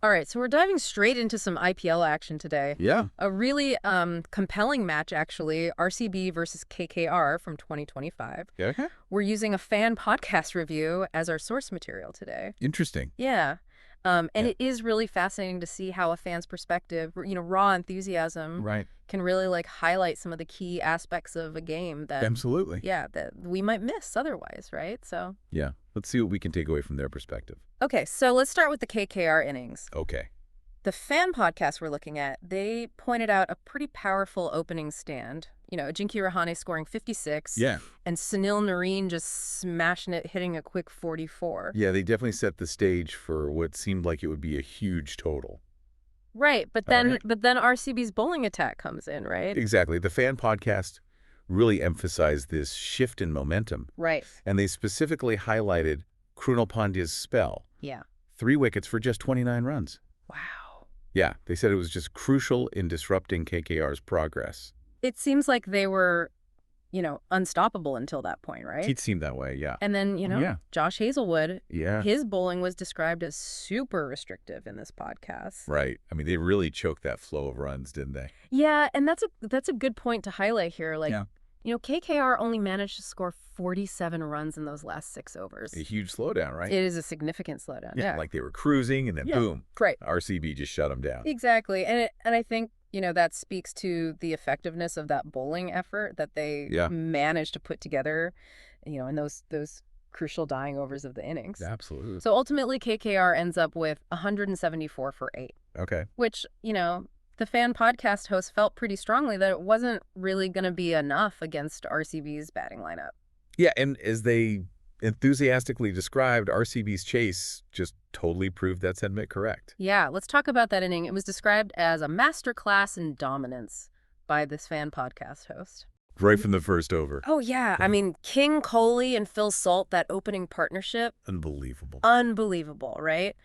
All right, so we're diving straight into some IPL action today. Yeah. A really compelling match, actually, RCB versus KKR from 2025. Okay. We're using a fan podcast review as our source material today. Interesting. Yeah. And Yeah. it is really fascinating to see how a fan's perspective, raw enthusiasm Right. can really highlight some of the key aspects of a game that, Absolutely. yeah, that we might miss otherwise, right? So, Yeah. Let's see what we can take away from their perspective. okay, so let's start with the KKR innings. Okay. The fan podcast we're looking at, they pointed out a pretty powerful opening stand. Ajinkya Rahane scoring 56. Yeah. And Sunil Narine just smashing it, hitting a quick 44. Yeah, they definitely set the stage for what seemed like it would be a huge total. Right, but then RCB's bowling attack comes in, right? Exactly. The fan podcast really emphasized this shift in momentum. Right. And they specifically highlighted Krunal Pandya's spell. Yeah. 3 wickets for just 29 runs. Wow. Yeah, they said it was just crucial in disrupting KKR's progress. It seems like they were, unstoppable until that point, right? It seemed that way, yeah. And then, Yeah. Josh Hazlewood, Yeah. his bowling was described as super restrictive in this podcast. Right. I mean, they really choked that flow of runs, didn't they? Yeah, and that's a good point to highlight here. Yeah. KKR only managed to score 47 runs in those last 6 overs. A huge slowdown, right? It is a significant slowdown. Yeah. Like they were cruising and then boom. Right. RCB just shut them down. Exactly. And I think, that speaks to the effectiveness of that bowling effort that they managed to put together, in those crucial dying overs of the innings. Absolutely. So ultimately, KKR ends up with 174 for 8. Okay. Which, the fan podcast host felt pretty strongly that it wasn't really going to be enough against RCB's batting lineup. Yeah, and as they enthusiastically described, RCB's chase just totally proved that sentiment correct. Yeah, let's talk about that inning. It was described as a masterclass in dominance by this fan podcast host. Right from the first over. Oh, yeah. I mean, King Kohli and Phil Salt, that opening partnership. Unbelievable. Unbelievable, right?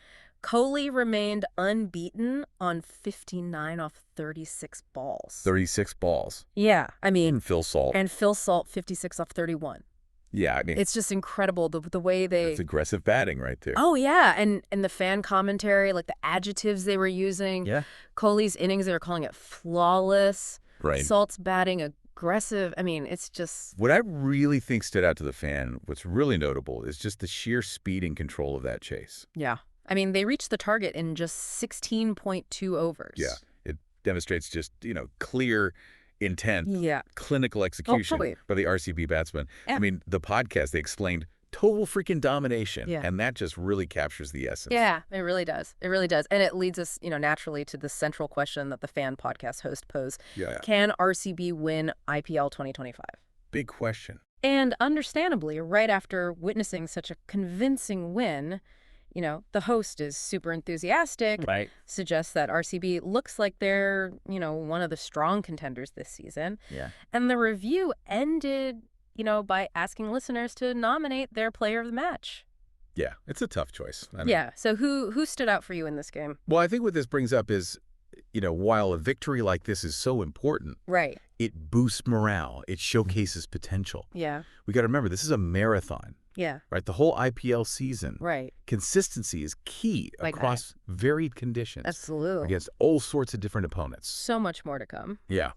Kohli remained unbeaten on 59 off 36 balls. 36 balls. Yeah, I mean. And Phil Salt. And Phil Salt, 56 off 31. Yeah, I mean. It's just incredible the way they. It's aggressive batting right there. Oh, yeah. And the fan commentary, like the adjectives they were using. Yeah. Kohli's innings, they were calling it flawless. Right. Salt's batting aggressive. I mean, it's just. What I really think stood out to the fan, what's really notable, is just the sheer speed and control of that chase. Yeah. I mean, they reached the target in just 16.2 overs. Yeah. It demonstrates just, clear intent, Yeah. clinical execution totally. by the RCB batsmen. Yeah. I mean, the podcast, they explained total freaking domination. Yeah. And that just really captures the essence. Yeah, it really does. It really does. And it leads us, naturally to the central question that the fan podcast host posed. Yeah. Can RCB win IPL 2025? Big question. And understandably, right after witnessing such a convincing win, the host is super enthusiastic, Right. suggests that RCB looks like they're, one of the strong contenders this season. Yeah. And the review ended, by asking listeners to nominate their player of the match. Yeah. It's a tough choice. I mean, Yeah. So who stood out for you in this game? Well, I think what this brings up is, while a victory like this is so important, Right. it boosts morale. It showcases potential. Yeah. We got to remember, this is a marathon. Yeah. Right, the whole IPL season. Right. Consistency is key Like across varied conditions. Absolutely. Against all sorts of different opponents. So much more to come. Yeah.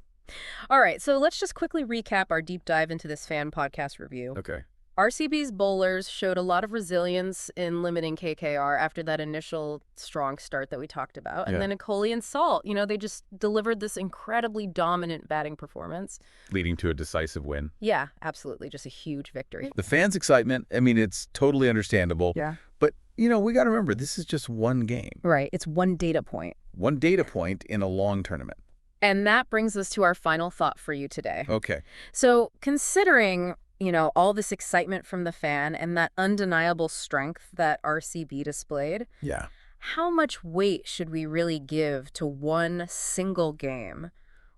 All right. So let's just quickly recap our deep dive into this fan podcast review. Okay. RCB's bowlers showed a lot of resilience in limiting KKR after that initial strong start that we talked about. And Yeah. then Kohli and Salt, they just delivered this incredibly dominant batting performance. Leading to a decisive win. Yeah, absolutely. Just a huge victory. The fans' excitement, I mean, it's totally understandable. Yeah. But, we got to remember, this is just one game. Right. It's one data point. One data point in a long tournament. And that brings us to our final thought for you today. Okay. So considering, all this excitement from the fan and that undeniable strength that RCB displayed, Yeah. how much weight should we really give to one single game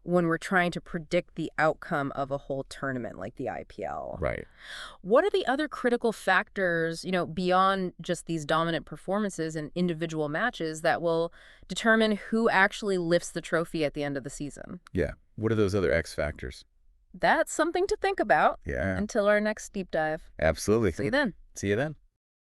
when we're trying to predict the outcome of a whole tournament like the IPL? Right. What are the other critical factors, beyond just these dominant performances in individual matches that will determine who actually lifts the trophy at the end of the season? Yeah. What are those other X factors? That's something to think about Yeah. until our next deep dive. Absolutely. See you then. See you then.